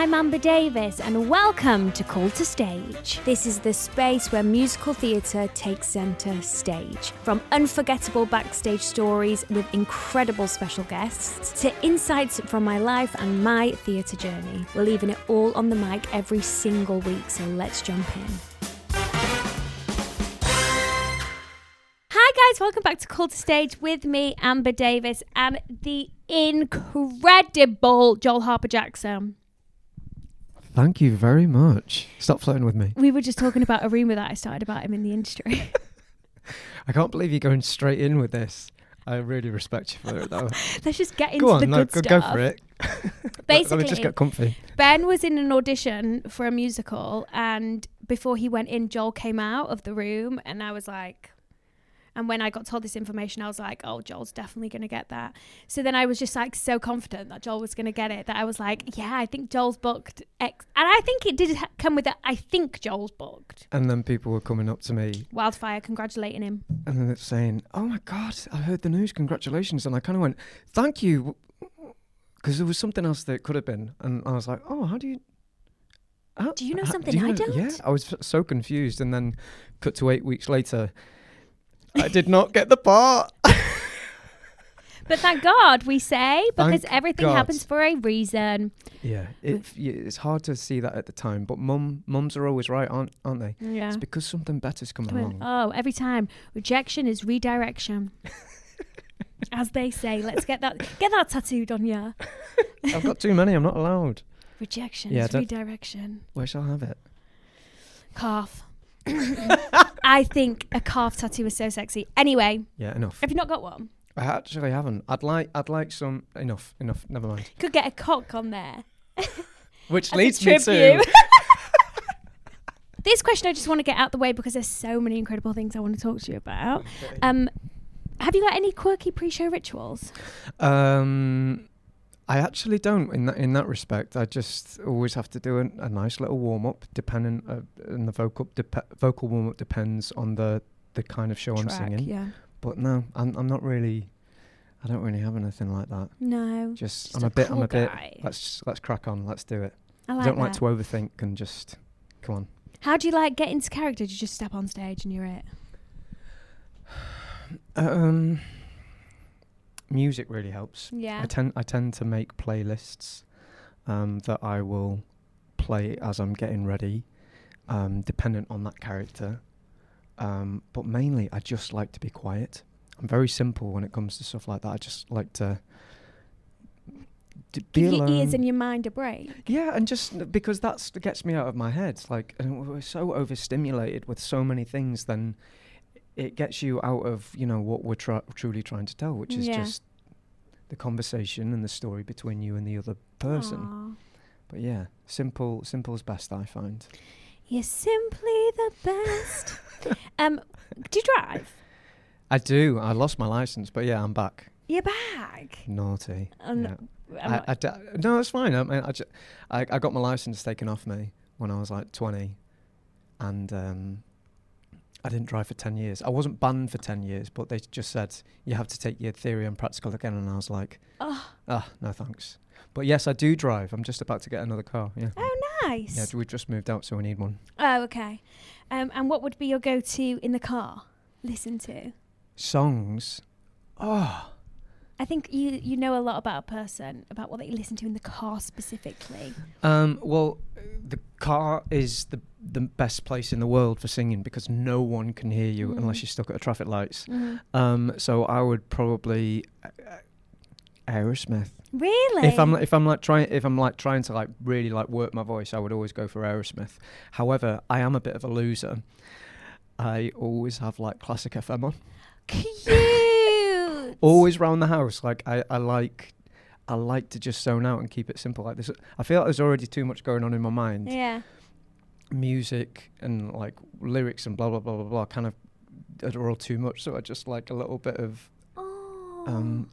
I'm Amber Davies and welcome to Call to Stage. This is the space where musical theatre takes centre stage. From unforgettable backstage stories with incredible special guests to insights from my life and my theatre journey. We're leaving it all on the mic every single week, so let's jump in. Hi guys, welcome back to Call to Stage with me, Amber Davies, and the incredible Joel Harper-Jackson. Thank you very much. Stop flirting with me. We were just talking about a rumour that I started about him in the industry. I can't believe you're going straight in with this. I really respect you for it, though. Let's just get into the good stuff. Go for it. Basically, let me just get comfy. Ben was in an audition for a musical, and before he went in, Joel came out of the room, and I was like... And when I got told this information, I was like, oh, Joel's definitely going to get that. So then I was just like so confident that Joel was going to get it that I was like, yeah, I think Joel's booked X. And I think it did come with I think Joel's booked. And then people were coming up to me. Wildfire, congratulating him. And then it's saying, oh my God, I heard the news, congratulations. And I kind of went, thank you. Because there was something else that it could have been. And I was like, oh, how do you... Do you know something I don't? Yeah, I was so confused. And then cut to 8 weeks later... I did not get the part. But thank God, we say, because everything happens for a reason. Yeah, it's hard to see that at the time, but mums are always right, aren't they? Yeah. It's because something better's coming along. Oh, every time. Rejection is redirection. As they say, let's get that tattooed on you. I've got too many, I'm not allowed. Rejection is redirection. Where shall I have it? Calf. I think a calf tattoo is so sexy. Anyway. Yeah, enough. Have you not got one? I actually haven't. I'd like some. Enough. Never mind. Could get a cock on there. Which leads me to... This question I just want to get out the way because there's so many incredible things I want to talk to you about. Okay. Have you got any quirky pre-show rituals? I actually don't in that respect. I just always have to do a nice little warm-up, depending and the vocal warm-up depends on the kind of show I'm singing. Yeah. But no, I'm not really... I don't really have anything like that. No. Just I'm a bit let's crack on, let's do it. I don't like to overthink and just come on. How do you like get into character? Do you just step on stage and you're it? Music really helps. Yeah. I tend to make playlists that I will play as I'm getting ready, dependent on that character. But mainly, I just like to be quiet. I'm very simple when it comes to stuff like that. I just like to be alone. Give your ears and your mind a break. Yeah, and just because that gets me out of my head. Like, and we're so overstimulated with so many things, then it gets you out of, what we're truly trying to tell, which is just the conversation and the story between you and the other person. Aww. But yeah, simple's best, I find. You're simply the best. Do you drive? I do. I lost my license, but yeah, I'm back. You're back? Naughty. No, no, it's fine. I got my license taken off me when I was like 20, and I didn't drive for 10 years. I wasn't banned for 10 years, but they just said, you have to take your theory and practical again. And I was like, no thanks. But yes, I do drive. I'm just about to get another car. Yeah. Oh, nice. Yeah, we've just moved out, so we need one. Oh, okay. And what would be your go-to in the car? Listen to? Songs? Oh. I think you know a lot about a person, about what they listen to in the car specifically. Well, the car is the best place in the world for singing because no one can hear you unless you're stuck at a traffic lights. So I would probably Aerosmith. Really? If I'm trying to like really like work my voice, I would always go for Aerosmith. However, I am a bit of a loser. I always have like classic FM on. Cute. Always round the house. Like I like to just zone out and keep it simple like this. I feel like there's already too much going on in my mind. Yeah. Music and like lyrics and blah blah blah blah blah kind of are all too much. So I just like a little bit of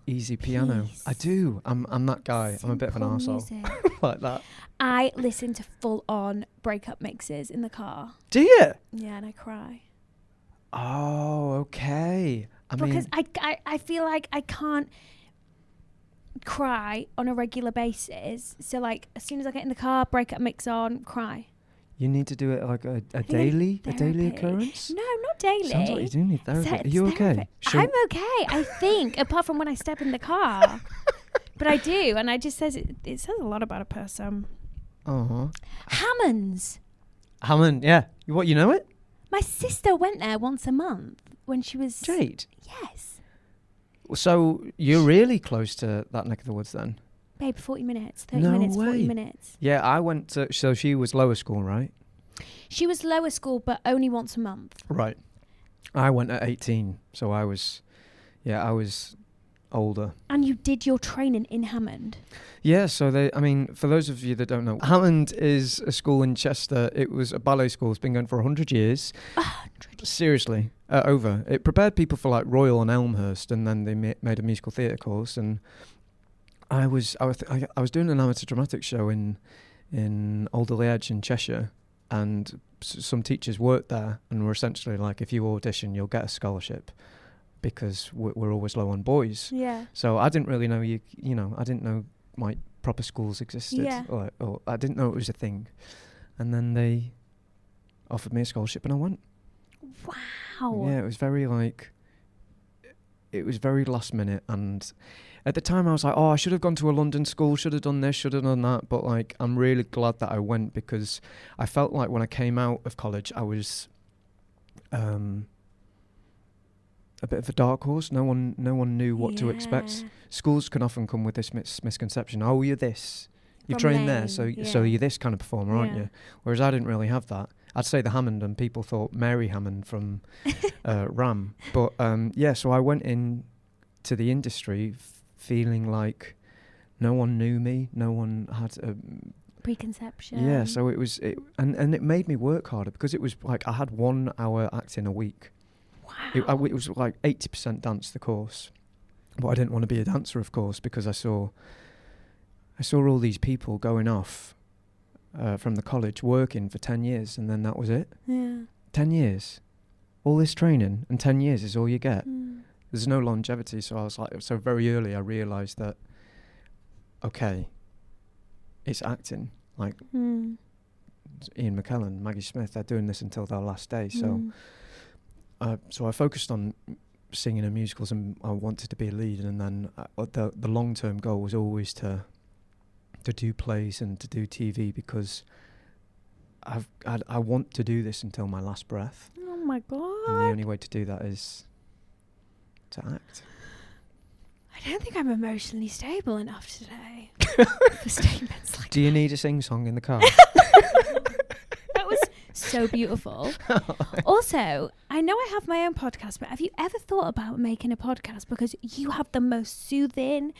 easy piano. Peace. I do. I'm that guy. Simple I'm a bit of an arsehole. Like that. I listen to full on breakup mixes in the car. Do you? Yeah, and I cry. Oh, okay. Because I feel like I can't cry on a regular basis. So like as soon as I get in the car, break up mix on, cry. You need to do it like a daily occurrence? No, not daily. Sounds like you do need therapy. So Are you okay? I'm okay, I think, apart from when I step in the car. But I do, and I just says it says a lot about a person. Uh-huh. Hammond, yeah. What, you know it? My sister went there once a month when she was... Jade? Yes. So you're really close to that neck of the woods then? Babe, 40 minutes, 30 minutes, 40 minutes. Yeah, I went to... So she was lower school, right? She was lower school, but only once a month. Right. I went at 18, so I was older. And you did your training in Hammond? Yeah, so for those of you that don't know, Hammond is a school in Chester. It was a ballet school. It's been going for 100 years. 100? Seriously, over. It prepared people for like Royal and Elmhurst, and then they made a musical theatre course. And I was doing an amateur dramatic show in Aldwych Theatre in Cheshire, and some teachers worked there and were essentially like, if you audition, you'll get a scholarship, because we're always low on boys. Yeah. So I didn't really know I didn't know like proper schools existed. Yeah. Or I didn't know it was a thing. And then they offered me a scholarship and I went. Wow. Yeah, it was very last minute, and at the time I was like, oh, I should have gone to a London school, should have done this, should have done that, but like I'm really glad that I went, because I felt like when I came out of college I was a bit of a dark horse. No one knew what to expect. Schools can often come with this misconception. Oh, you're this. You train there, so you're this kind of performer, aren't you? Whereas I didn't really have that. I'd say the Hammond, and people thought Mary Hammond from Ram. But so I went in to the industry feeling like no one knew me. No one had a preconception. Yeah, so it was, and it made me work harder, because it was like I had 1 hour acting a week. Wow. It was like 80% dance, the course. But I didn't want to be a dancer, of course, because I saw all these people going off from the college, working for 10 years, and then that was it. Yeah. 10 years. All this training, and 10 years is all you get. Mm. There's no longevity. So I was like, so very early I realised that, okay, it's acting. Like Ian McKellen, Maggie Smith, they're doing this until their last day. So I focused on singing in musicals, and I wanted to be a lead, and then the long-term goal was always to do plays and to do TV, because I want to do this until my last breath. Oh my God. And the only way to do that is to act. I don't think I'm emotionally stable enough today for statements like Do you need a sing-song in the car? That was so beautiful. Also, I know I have my own podcast, but have you ever thought about making a podcast? Because you have the most soothing,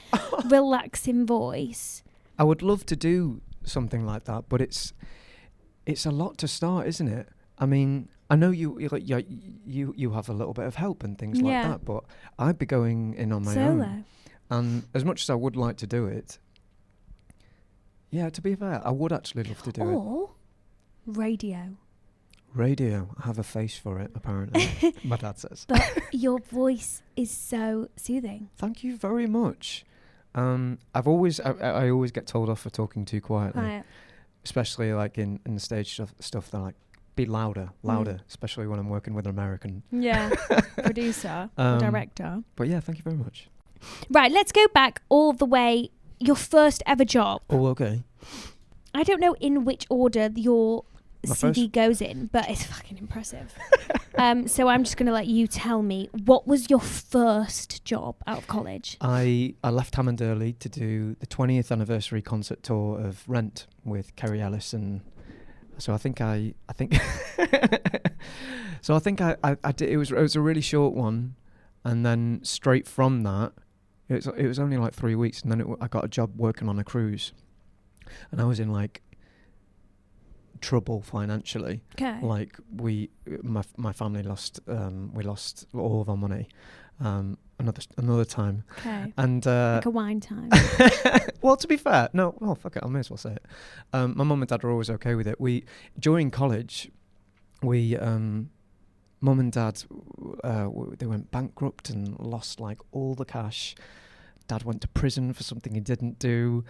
relaxing voice. I would love to do something like that, but it's a lot to start, isn't it? I mean, I know you have a little bit of help and things like that, but I'd be going in on my own. And as much as I would like to do it, yeah, to be fair, I would actually love to do it. Or radio. Radio, I have a face for it, apparently. My dad says. But your voice is so soothing. Thank you very much. I always get told off for talking too quietly, Right. especially like in the stage stuff. They're like, be louder, especially when I'm working with an American. Yeah, producer, director. But yeah, thank you very much. Right, let's go back all the way. Your first ever job. Oh, okay. I don't know in which order your My CV goes in, but it's fucking impressive. So I'm just going to let you tell me, what was your first job out of college? I left Hammond early to do the 20th anniversary concert tour of Rent with Kerry Ellis, and so I think I did. It was a really short one, and then straight from that, it was only like 3 weeks, and then I got a job working on a cruise, and I was in like trouble financially. Okay. Like my family lost we lost all of our money another time. Okay. And like a wine time. well, to be fair, no, well, fuck it, I may as well say it. My mum and dad were always okay with it. During college, mum and dad they went bankrupt and lost like all the cash. Dad went to prison for something he didn't do.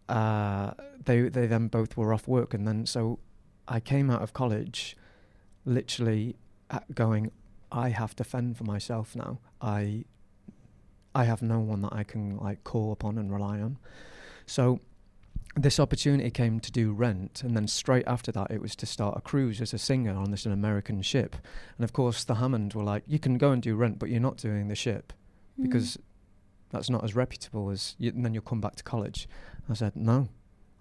They then both were off work, and then so I came out of college literally going, I have to fend for myself now. I have no one that I can like call upon and rely on. So this opportunity came to do Rent, and then straight after that it was to start a cruise as a singer on an American ship. And of course the Hammond were like, you can go and do Rent, but you're not doing the ship because that's not as reputable as you, and then you'll come back to college. I said, no,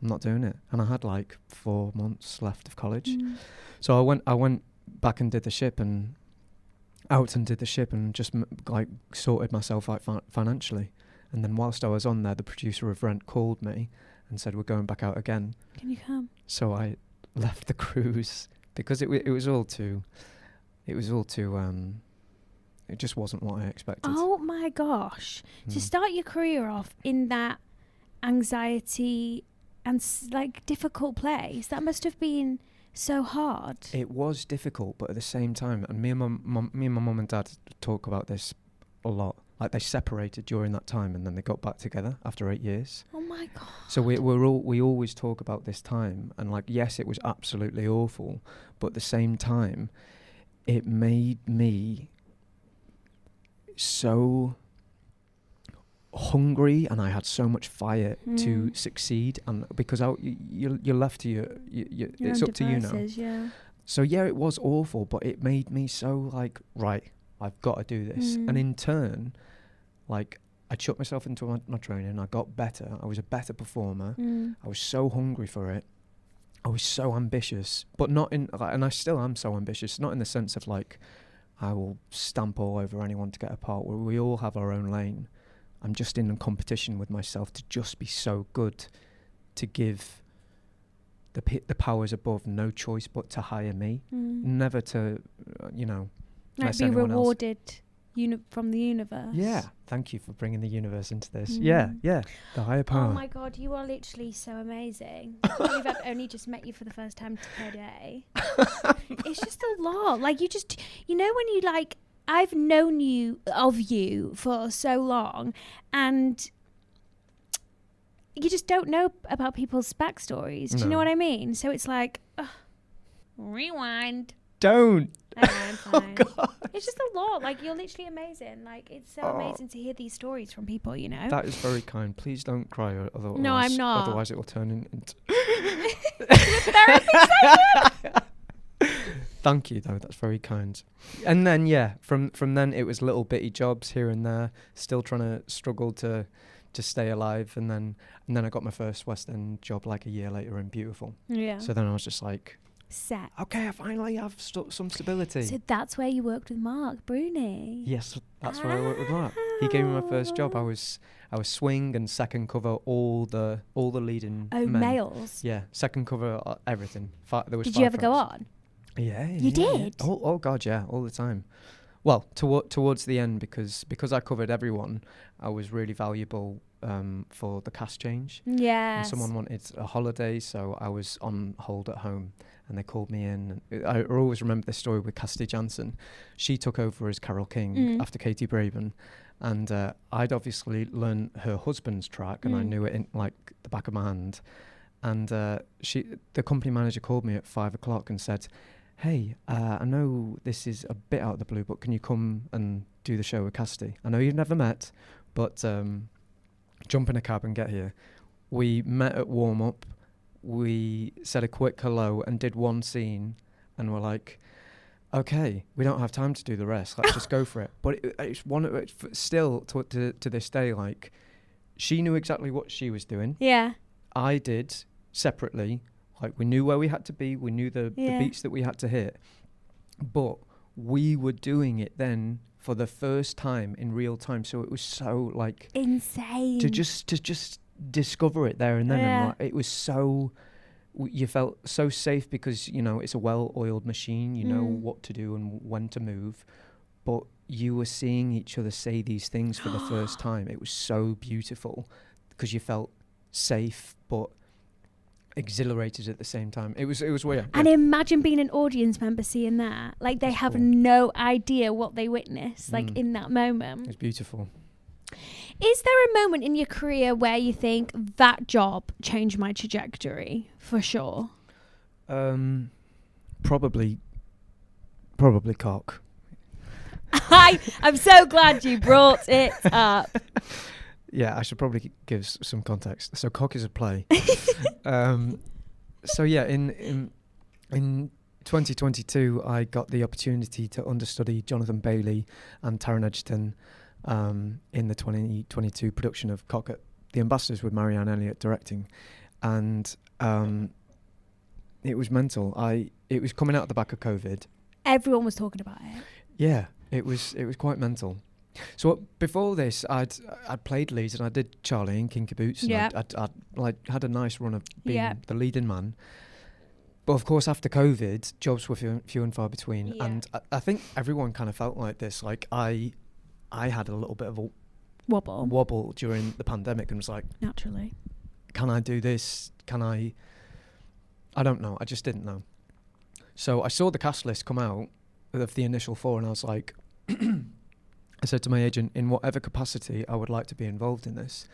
I'm not doing it. And I had like 4 months left of college. So I went back and did the ship and just like sorted myself out financially. And then whilst I was on there, the producer of Rent called me and said, we're going back out again. Can you come? So I left the cruise because it was all too it just wasn't what I expected. Oh my gosh. To start your career off in that anxiety and like difficult place, that must have been so hard. It was difficult, but at the same time, and me and my mum and dad talk about this a lot. Like they separated during that time, and then they got back together after 8 years. Oh my god! So we always talk about this time, and like yes, it was absolutely awful, but at the same time, it made me so hungry, and I had so much fire to succeed, and because you're left to it's up to you now. Yeah. So yeah, it was awful, but it made me so like, right, I've got to do this. And in turn, like I chucked myself into my training. I got better. I was a better performer. I was so hungry for it. I was so ambitious, but not in, like, and I still am so ambitious, not in the sense of like, I will stamp all over anyone to get a part. We all have our own lane. I'm just in a competition with myself to just be so good, to give the powers above no choice but to hire me, never to, like be rewarded from the universe. Yeah, thank you for bringing the universe into this. Yeah, the higher power. Oh my god, you are literally so amazing. I've only just met you for the first time today. It's just a lot. Like when you like, I've known you for so long, and you just don't know about people's backstories. Do you know what I mean? So it's like, rewind. Don't. I'm fine. Oh God. It's just a lot. Like, you're literally amazing. Like, it's so amazing to hear these stories from people, you know? That is very kind. Please don't cry. Otherwise, no, I'm not. Otherwise it will turn into... therapy session? Thank you, though. That's very kind. And then, yeah, from then it was little bitty jobs here and there, still trying to struggle to stay alive. And then I got my first West End job like a year later in Beautiful. Yeah. So then I was just like... set. Okay, I finally have some stability. So that's where you worked with Mark Bruni. Yes, that's where I worked with Mark. He gave me my first job. I was swing and second cover all the leading men. Males. Yeah, second cover everything. There was. Did you ever go on? Yeah. You did? Yeah. Oh God, yeah, all the time. Well, towards the end, because I covered everyone, I was really valuable for the cast change. Yeah. And someone wanted a holiday, so I was on hold at home. And they called me in. I always remember this story with Cassidy Jansen. She took over as Carole King after Katie Braben. And I'd obviously learned her husband's track, and I knew it in like the back of my hand. And the company manager called me at 5:00 and said, hey, I know this is a bit out of the blue, but can you come and do the show with Cassidy? I know you've never met, but jump in a cab and get here. We met at warm-up. We said a quick hello and did one scene, and we're like, okay, we don't have time to do the rest. Let's just go for it. But it's still to this day, like, she knew exactly what she was doing. Yeah. I did separately. Like, we knew where we had to be. We knew the beats that we had to hit. But we were doing it then for the first time in real time. So it was so, like... insane. To just discover it there and then. And like, it was so... You felt so safe because, it's a well-oiled machine. You know what to do and when to move. But you were seeing each other say these things for the first time. It was so beautiful because you felt safe but exhilarated at the same time. It was weird. And imagine being an audience member seeing that. Like, they have no idea what they witnessed, like, in that moment. It's beautiful. Is there a moment in your career where you think that job changed my trajectory for sure? Probably cock. I'm so glad you brought it up. Yeah, I should probably give some context. So cock is a play. So yeah, in 2022, I got the opportunity to understudy Jonathan Bailey and Taron Egerton in the 2022 production of Cock at the Ambassadors with Marianne Elliott directing, and it was mental. It was coming out the back of COVID. Everyone was talking about it. Yeah, it was quite mental. So before this, I'd played leads and I did Charlie in Kinky Boots. Yeah. I'd like had a nice run of being the leading man. But of course, after COVID, jobs were few and far between, and I think everyone kind of felt like this. Like I had a little bit of a wobble during the pandemic, and was like, naturally, can I do this? Can I? I don't know. I just didn't know. So I saw the cast list come out of the initial 4, and I was like, I said to my agent, in whatever capacity I would like to be involved in this.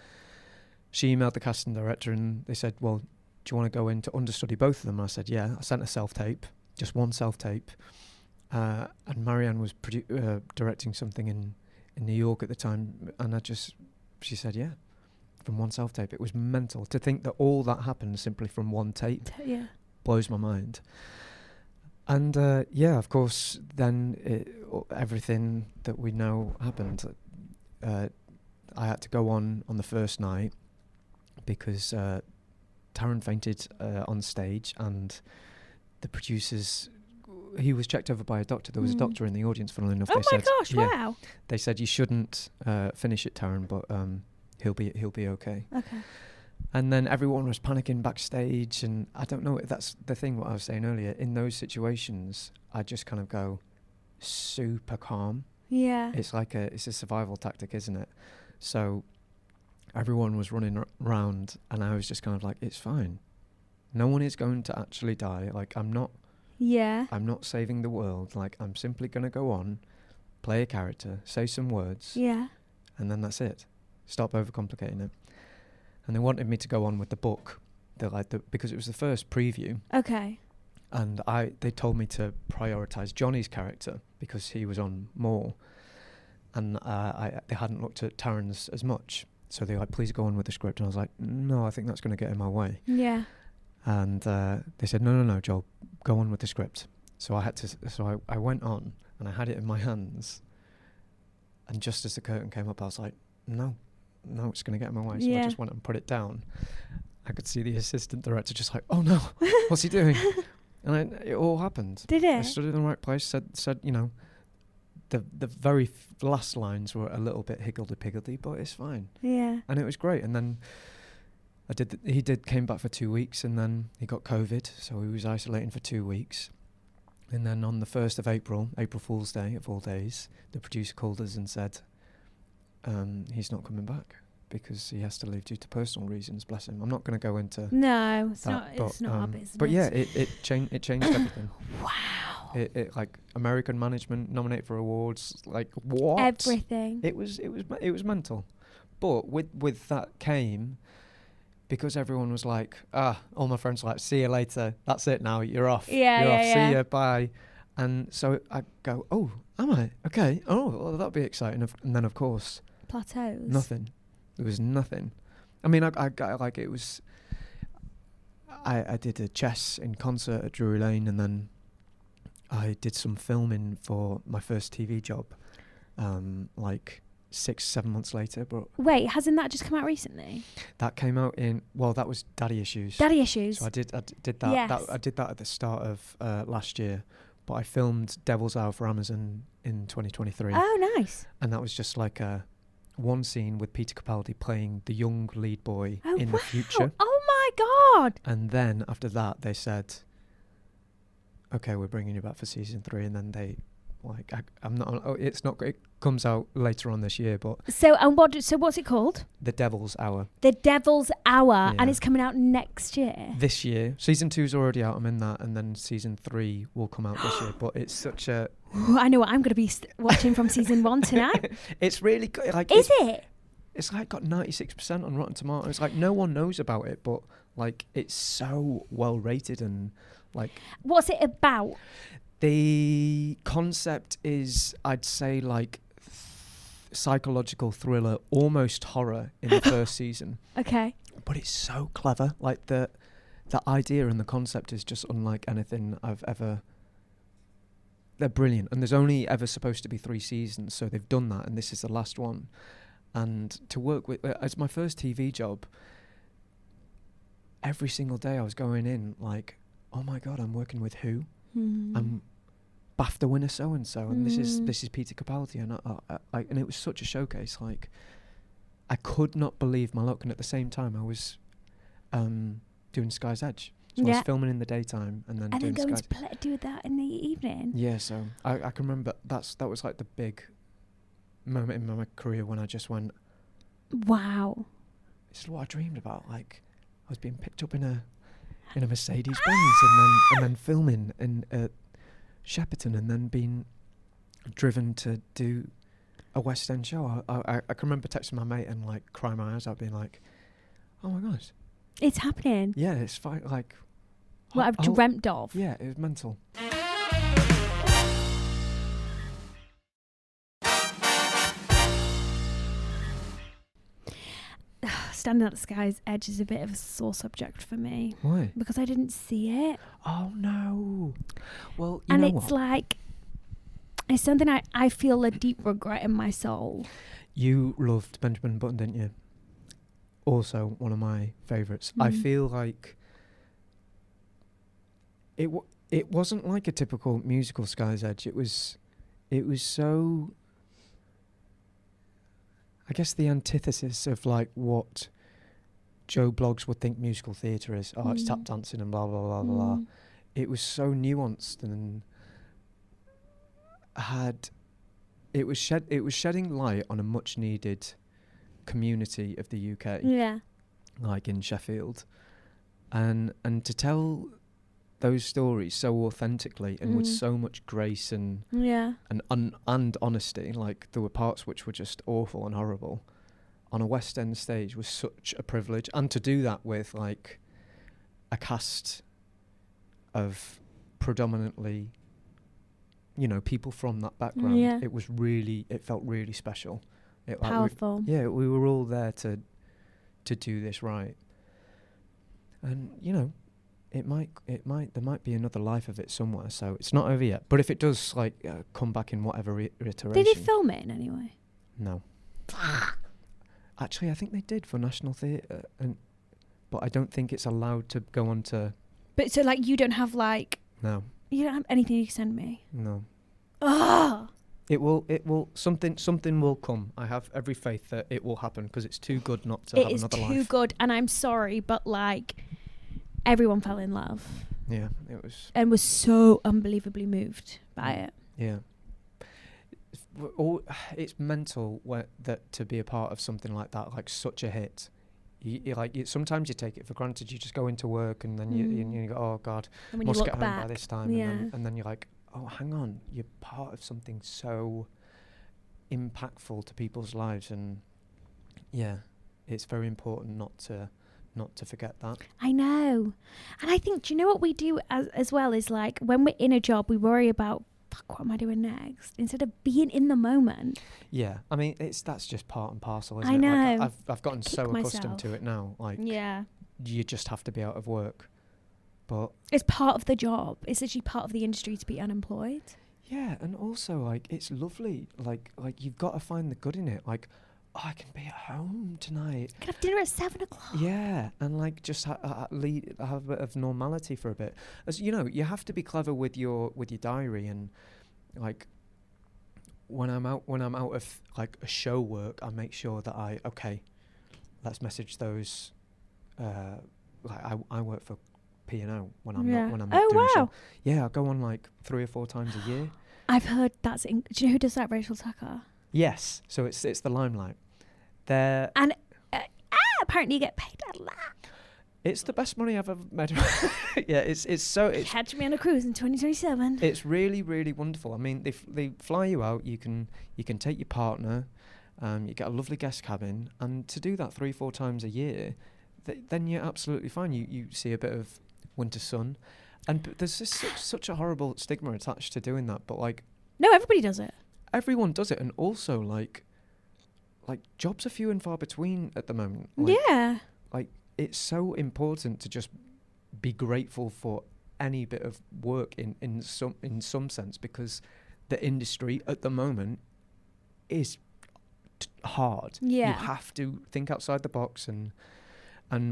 She emailed the casting director, and they said, well, do you want to go in to understudy both of them? And I said, yeah. I sent a self-tape, just one self-tape. And Marianne was directing something in New York at the time. And she said, yeah, from one self-tape. It was mental. To think that all that happened simply from one tape blows my mind. And of course, then everything that we know happened. I had to go on the first night because Taron fainted on stage, and the producers, he was checked over by a doctor. There was a doctor in the audience, funnily enough. Oh my gosh, wow. They said, you shouldn't finish it, Taron, but he'll be okay. Okay. And then everyone was panicking backstage, and I don't know, that's the thing what I was saying earlier. In those situations, I just kind of go super calm. Yeah. It's like it's a survival tactic, isn't it? So everyone was running around, and I was just kind of like, it's fine. No one is going to actually die. Like, I'm not saving the world. Like, I'm simply going to go on, play a character, say some words. Yeah. And then that's it. Stop overcomplicating it. And they wanted me to go on with the book, because it was the first preview. Okay. And they told me to prioritise Johnny's character because he was on more, and they hadn't looked at Taron's as much. So they were like, please go on with the script. And I was like, no, I think that's going to get in my way. Yeah. And they said, no, Joel, go on with the script. So I went on, and I had it in my hands. And just as the curtain came up, I was like, no, it's going to get in my way. So I just went and put it down. I could see the assistant director just like, oh no, what's he doing? And it all happened. Did it? I stood in the right place, said, you know, the very last lines were a little bit higgledy-piggledy, but it's fine. Yeah. And it was great. And then he came back for 2 weeks, and then he got COVID, so he was isolating for 2 weeks. And then on the 1st of April Fool's Day of all days, the producer called us and said, he's not coming back because he has to leave due to personal reasons. Bless him. I'm not going to go into no, it's not our business. But yeah, it changed everything. Wow. It like American management nominated for awards, like what? Everything. It was mental. But with that came, because everyone was like, all my friends were like, see you later. That's it now. You're off. Yeah, you're off. See ya. Bye. And so I go, oh, am I? Okay. Oh, well, that'll be exciting. And then of course, plateaus. Nothing. There was nothing. I mean, I like it was. I did a chess in concert at Drury Lane, and then I did some filming for my first TV job, like 6-7 months later. But wait, hasn't that just come out recently? That came out that was Daddy Issues. Daddy Issues. So I did that. Yes. I did that at the start of last year. But I filmed Devil's Hour for Amazon in 2023. Oh, nice. And that was just like one scene with Peter Capaldi playing the young lead boy in the future. Oh my God. And then after that, they said, okay, we're bringing you back for season 3. And then they, like, it comes out later on this year, but. So what's it called? The Devil's Hour. The Devil's Hour. And it's coming out next year. This year. Season 2's already out. I'm in that. And then season 3 will come out this year. But it's such a. I know what I'm going to be watching from season 1 tonight. It's really good. Like, is it? it's like got 96% on Rotten Tomatoes. It's like no one knows about it, but like it's so well rated and like. What's it about? The concept is, I'd say, like psychological thriller, almost horror in the first season. Okay. But it's so clever. Like the idea and the concept is just unlike anything I've ever. They're brilliant, and there's only ever supposed to be 3 seasons, so they've done that, and this is the last one. And to work with, as my first TV job, every single day I was going in like, oh my God, I'm working with who? I'm BAFTA winner so and so, and this is Peter Capaldi, and and it was such a showcase. Like, I could not believe my luck, and at the same time, I was doing Sky's Edge. So I was filming in the daytime and then doing going Sky's. to do that in the evening. Yeah, so I can remember that was like the big moment in my career when I just went, wow, this is what I dreamed about. Like, I was being picked up in a Mercedes Benz and then filming in Shepperton and then being driven to do a West End show. I can remember texting my mate and like crying my eyes out, being like, oh my gosh, it's happening. Yeah, it's fine. Like, what I've dreamt of. Yeah, it was mental. Standing at the Sky's Edge is a bit of a sore subject for me. Why? Because I didn't see it. Oh no. Well, you know what? And it's like, it's something I feel a deep regret in my soul. You loved Benjamin Button, didn't you? Also one of my favourites. I feel like it wasn't like a typical musical Sky's Edge. It was so, I guess, the antithesis of like what Joe Bloggs would think musical theatre is. Oh, it's tap dancing and blah blah blah blah blah. It was so nuanced and it was shedding light on a much needed community of the UK. Yeah. Like in Sheffield. And to tell those stories so authentically and with so much grace and honesty. Like, there were parts which were just awful and horrible on a West End stage was such a privilege. And to do that with like a cast of predominantly, you know, people from that background, it felt really special. Powerful. We were all there to do this right. And, you know, there might be another life of it somewhere, so it's not over yet. But if it does, like, come back in whatever iteration. Did they film it in any way? No. Actually, I think they did for National Theatre, but I don't think it's allowed to go on to. But so, like, you don't have like. No. You don't have anything you can send me. No. Ah. It will. Something will come. I have every faith that it will happen because it's too good not to have another life. It is too good, and I'm sorry, but like. Everyone fell in love. Yeah, it was. And was so unbelievably moved by it. Yeah. It's mental that to be a part of something like that, like such a hit. Sometimes you take it for granted. You just go into work and then you go, oh God, and when must you get home back, by this time. And then you're like, oh, hang on, you're part of something so impactful to people's lives. And yeah, it's very important not to forget that. I know. And I think, do you know what we do as well is like when we're in a job, we worry about, fuck, what am I doing next? Instead of being in the moment. Yeah. I mean, that's just part and parcel, isn't it? I know. Like, I've gotten so accustomed to it now. Like, you just have to be out of work. But it's part of the job. It's actually part of the industry to be unemployed. Yeah. And also, like, it's lovely. Like you've got to find the good in it. Like, I can be at home tonight. I can have dinner at 7:00. Yeah, and like just have a bit of normality for a bit. As you know, you have to be clever with your diary, and like when I'm out of like a show work, I make sure that let's message those. Like I work for P&O when I'm not doing a show. Yeah, I go on like 3 or 4 times a year. I've heard that's. Do you know who does that? Rachel Tucker. Yes, so it's the Limelight. And apparently you get paid a lot. It's the best money I've ever made. Yeah, it's catch me on a cruise in 2027. It's really, really wonderful. I mean, they fly you out. You can take your partner, You get a lovely guest cabin, and to do that 3-4 times a year, then you're absolutely fine. You see a bit of winter sun, and there's just such a horrible stigma attached to doing that. But like, no, everybody does it. Everyone does it, and also like jobs are few and far between at the moment. Like, yeah. Like, it's so important to just be grateful for any bit of work in some sense, because the industry at the moment is hard. Yeah. You have to think outside the box and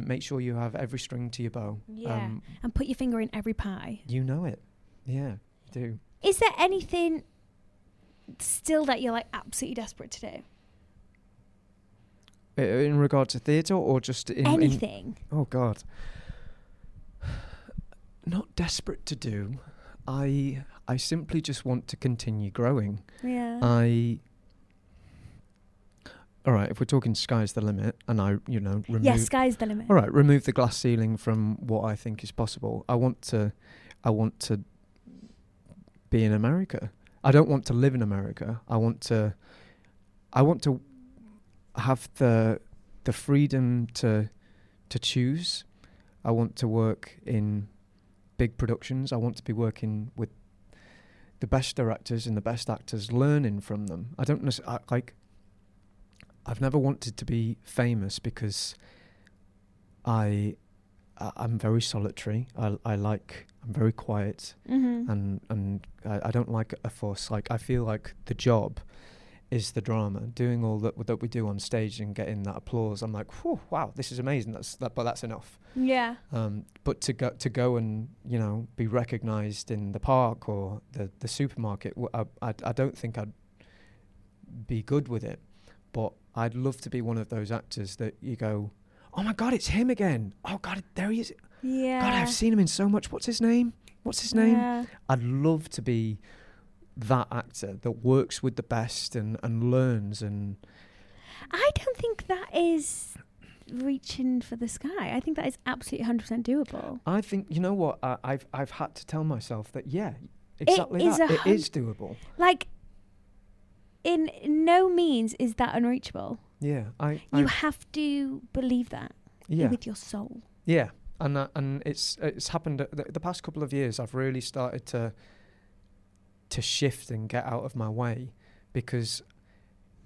make sure you have every string to your bow. Yeah. And put your finger in every pie. You know it. Yeah, you do. Is there anything still that you're like absolutely desperate to do? In regard to theatre, or just in anything? Oh God. Not desperate to do. I simply just want to continue growing. Yeah. All right, if we're talking sky's the limit, and remove... Yeah, sky's the limit. All right, remove the glass ceiling from what I think is possible. I want to be in America. I don't want to live in America. I want to have the freedom to choose. I want to work in big productions. I want to be working with the best directors and the best actors, learning from them. I don't necessarily I've never wanted to be famous because I'm very solitary. I'm very quiet, and I don't like a fuss. Like, I feel like the job is the drama, doing all that we do on stage and getting that applause. I'm like, whew, wow, this is amazing. But that's enough. Yeah. But to go and be recognised in the park or the supermarket, I don't think I'd be good with it. But I'd love to be one of those actors that you go, oh my God, it's him again. Oh God, there he is. Yeah. God, I've seen him in so much. What's his name? Yeah. I'd love to be that actor that works with the best and learns. And I don't think that is reaching for the sky. I think that is absolutely 100% doable. I think, you know what, I've had to tell myself that, yeah, exactly it that. Is it is doable. Like, in no means is that unreachable. Yeah. You have to believe that with your soul. Yeah. And it's happened the past couple of years. I've really started to shift and get out of my way, because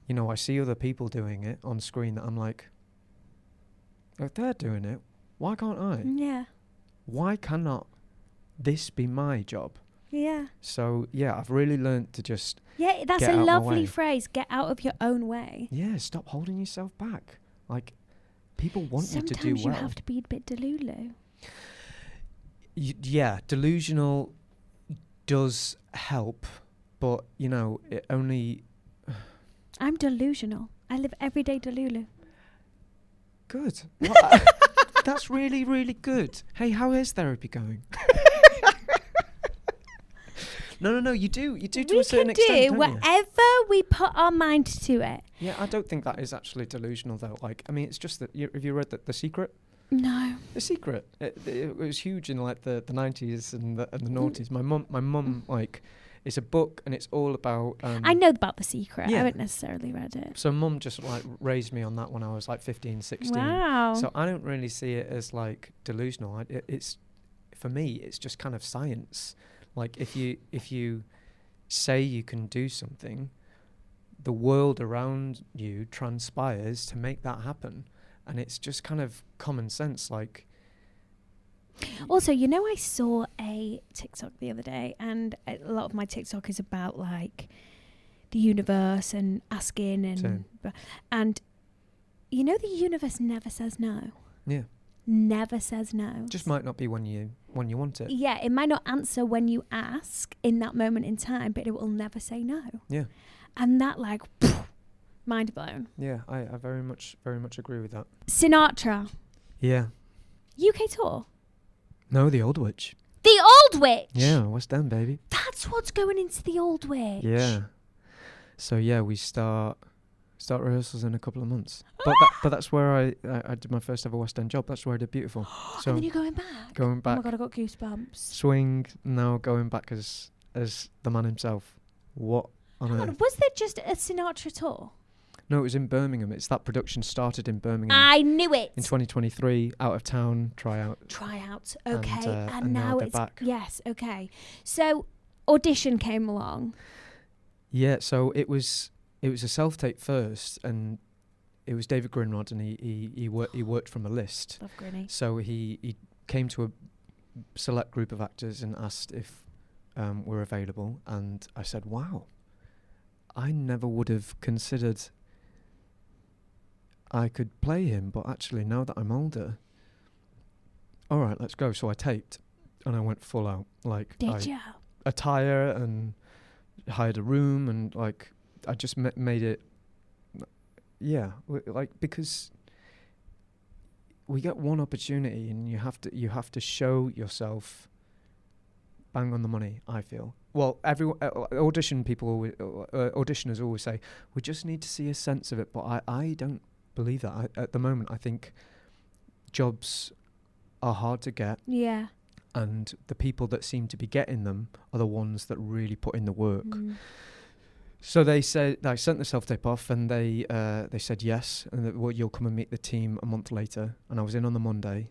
I see other people doing it on screen that I'm like, if they're doing it, why can't I? Yeah. Why cannot this be my job? Yeah. So yeah, I've really learned to just that's get a out lovely phrase. Get out of your own way. Yeah, stop holding yourself back. Like, people want Sometimes you to do well. Sometimes you have to be a bit delulu. Yeah, delusional does help, but it only... I'm delusional. I live every day delulu. Good. That's really, really good. Hey, how is therapy going? No, you do to a certain extent. We can do whatever we put our mind to it. Yeah, I don't think that is actually delusional, though. Like, I mean, it's just that... Have you read The Secret? No. The Secret. It was huge in like the 90s and the noughties. My mum like, it's a book, and it's all about... I know about The Secret. Yeah. I haven't necessarily read it. So mum just like raised me on that when I was like 15, 16. Wow. So I don't really see it as like delusional. It's for me, it's just kind of science. Like, if you say you can do something, the world around you transpires to make that happen. And it's just kind of common sense. Like, also, I saw a TikTok the other day, and a lot of my TikTok is about like the universe and asking and the universe never says no. Yeah. Never says no. Just might not be when you want it. Yeah, it might not answer when you ask in that moment in time, but it will never say no. Yeah. And that, like, mind blown. Yeah, I very much agree with that. Sinatra. Yeah. UK tour. No, the Aldwych. The Aldwych. Yeah, West End, baby. That's what's going into the Aldwych. Yeah. So yeah, we start rehearsals in a couple of months. But that's where I did my first ever West End job. That's where I did Beautiful. So and then you're going back. Going back. Oh my God, I got goosebumps. Swing, now going back as the man himself. What on earth? Was there just a Sinatra tour? No, it was in Birmingham. It's that production started in Birmingham. I knew it. In 2023, out of town tryout. Tryouts, okay, and now they're it's back. Yes, okay. So audition came along. Yeah, so it was a self-tape first, and it was David Grinrod, and he worked from a list. Love Grinny. So he came to a select group of actors and asked if we're available, and I said, wow, I never would have considered I could play him, but actually now that I'm older, all right, let's go. So I taped, and I went full out. Like, Did you? Attire, and hired a room, and like I just made it. Yeah, like, because we get one opportunity, and you have to show yourself bang on the money, I feel. Well, auditioners always say, we just need to see a sense of it, but I don't believe that. At the moment, I think jobs are hard to get. Yeah. And the people that seem to be getting them are the ones that really put in the work. So they said, I sent the self-tape off, and they said yes, and that, well, you'll come and meet the team a month later. And I was in on the Monday.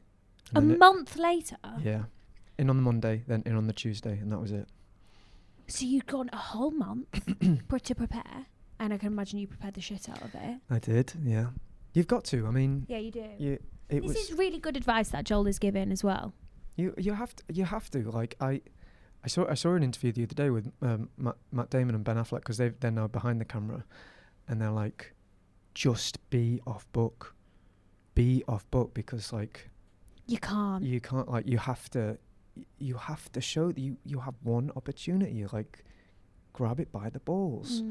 A month later? Yeah. In on the Monday, then in on the Tuesday, and that was it. So you'd gone a whole month to prepare, and I can imagine you prepared the shit out of it. I did, yeah. You've got to, I mean... Yeah, you do. This is really good advice that Joel is giving as well. You have to. Like, I saw an interview the other day with Matt Damon and Ben Affleck, because they're now behind the camera, and they're like, just be off book, because like you can't like you have to show that you have one opportunity, like grab it by the balls.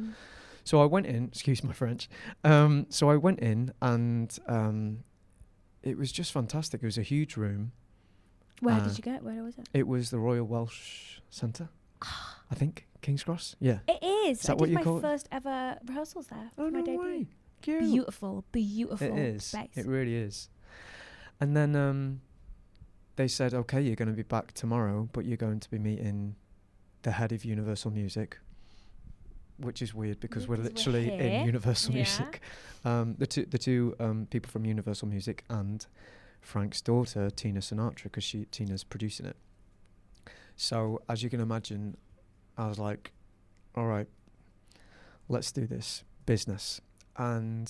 So I went in, excuse my French. So I went in, and it was just fantastic. It was a huge room. Where did you go? Where was it? It was the Royal Welsh Centre, I think, King's Cross. Yeah. It is. Is that I what did you my call it? first ever rehearsals there. Oh, my no debut. way. Cute. Beautiful It is. space. It really is. And then they said, okay, you're going to be back tomorrow, but you're going to be meeting the head of Universal Music, which is weird because we're literally in Universal Music. The two people from Universal Music and Frank's daughter, Tina Sinatra, because Tina's producing it. So, as you can imagine, I was like, all right, let's do this business. And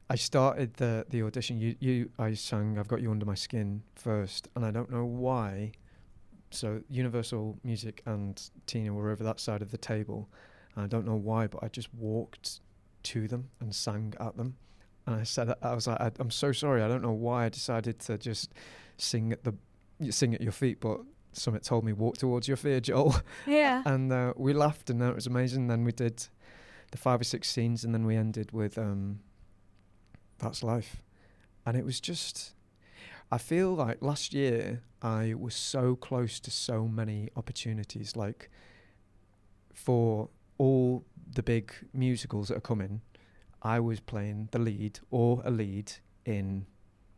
I started the audition. I sang I've Got You Under My Skin first, and I don't know why. So Universal Music and Tina were over that side of the table, and I don't know why, but I just walked to them and sang at them. And I was like, I'm so sorry. I don't know why I decided to just sing at your feet, but Summit told me walk towards your fear, Joel. Yeah. And we laughed, and it was amazing. Then we did the 5 or 6 scenes, and then we ended with That's Life. And it was just, I feel like last year I was so close to so many opportunities, like for all the big musicals that are coming. I was playing the lead or a lead in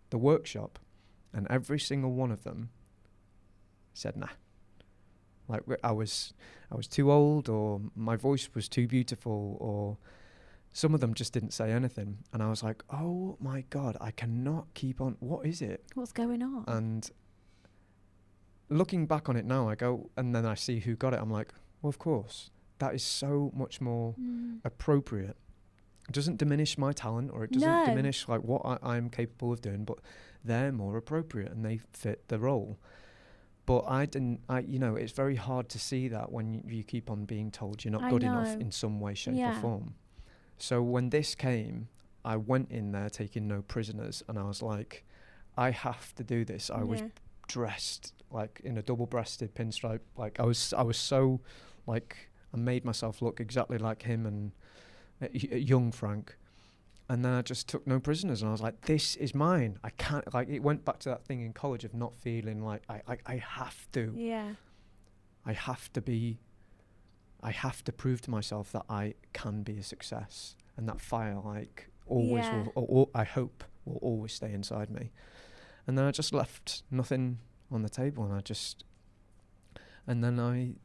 the workshop, and every single one of them said nah. Like I was too old, or my voice was too beautiful, or some of them just didn't say anything. And I was like, oh my God, I cannot keep on. What is it? What's going on? And looking back on it now, I go, and then I see who got it. I'm like, well, of course, that is so much more appropriate. It doesn't diminish my talent, or it doesn't diminish like what I'm capable of doing, but they're more appropriate and they fit the role. But it's very hard to see that when you keep on being told you're not good enough in some way, shape or form. So when this came, I went in there taking no prisoners, and I was like, I have to do this. I was dressed like in a double-breasted pinstripe. Like I was so like, I made myself look exactly like him and young Frank. And then I just took no prisoners, and I was like, this is mine. I can't, like, it went back to that thing in college of not feeling like I have to. Yeah. I have to prove to myself that I can be a success, and that fire, like, always will, I hope, will always stay inside me. And then I just left nothing on the table, and then I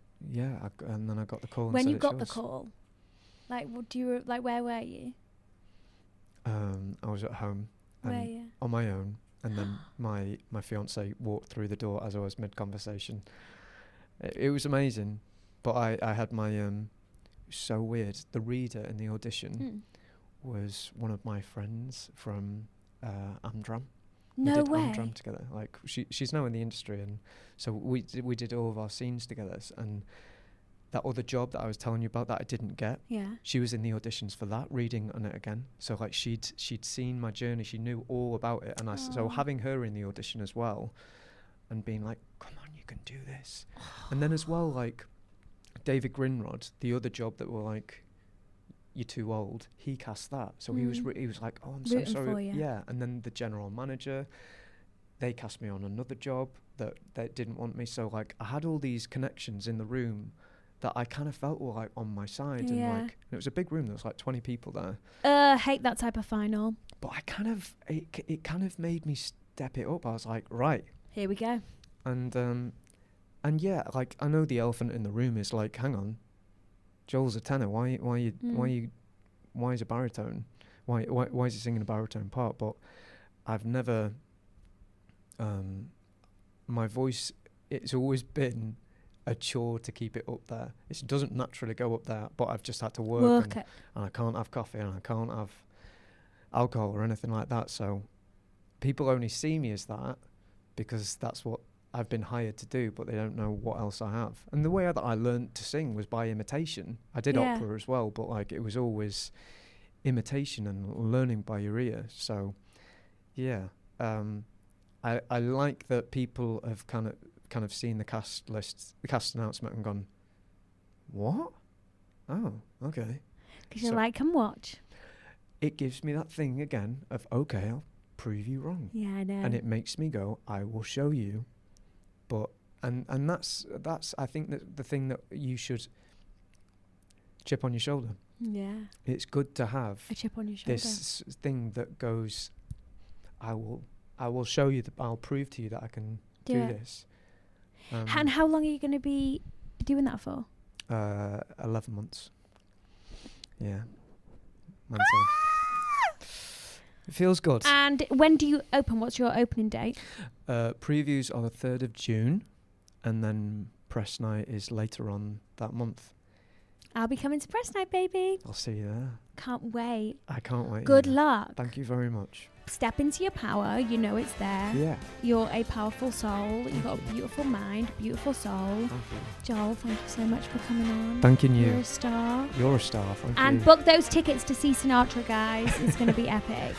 got the call. When you got the call, like, where were you? I was at home Where, yeah. on my own, and then my fiance walked through the door as I was mid-conversation. It was amazing, but I had my so weird. The reader in the audition was one of my friends from Amdram. No we did way. Amdram together. Like she's now in the industry, and so we did all of our scenes together. And that other job that I was telling you about that I didn't get, Yeah. she was in the auditions for that, reading on it again. So like she'd seen my journey, she knew all about it, and so having her in the audition as well, and being like, come on, you can do this. And then as well, like David Grinrod, the other job that were like, you're too old, he cast that. So he was like, oh, I'm so Rooting sorry. for you. Yeah. And then the general manager, they cast me on another job that they didn't want me. So like I had all these connections in the room that I kind of felt were like on my side. Yeah. And like, it was a big room, there was like 20 people there. Hate that type of final. But I kind of, it kind of made me step it up. I was like, right. Here we go. And yeah, like I know the elephant in the room is like, hang on, Joel's a tenor. Why is a baritone? Why is he singing a baritone part? But I've never, my voice, it's always been a chore to keep it up there. It doesn't naturally go up there, but I've just had to work it. and I can't have coffee and I can't have alcohol or anything like that. So people only see me as that because that's what I've been hired to do, but they don't know what else I have. And the way that I learned to sing was by imitation. I did opera as well, but like it was always imitation and learning by your ear. So yeah, I like that people have kind of seen the cast list, the cast announcement, and gone, what? Oh, okay. Because you're like, come watch. It gives me that thing again of, okay, I'll prove you wrong. Yeah, I know. And it makes me go, I will show you. But and that's I think that the thing that you should chip on your shoulder. Yeah. It's good to have a chip on your shoulder. This thing that goes, I will show you that I'll prove to you that I can do this. And how long are you going to be doing that for? 11 months. Yeah. It feels good. And when do you open? What's your opening date? Previews are the 3rd of June, and then press night is later on that month. I'll be coming to press night, baby. I'll see you there. Can't wait. I can't wait. Good luck. Thank you very much. Step into your power. You know it's there. Yeah. You're a powerful soul. You've got a beautiful mind, beautiful soul. Thank you. Joel, thank you so much for coming on. Thanking you. You're a star. You're a star. Thank you. And book those tickets to see Sinatra, guys. It's going to be epic.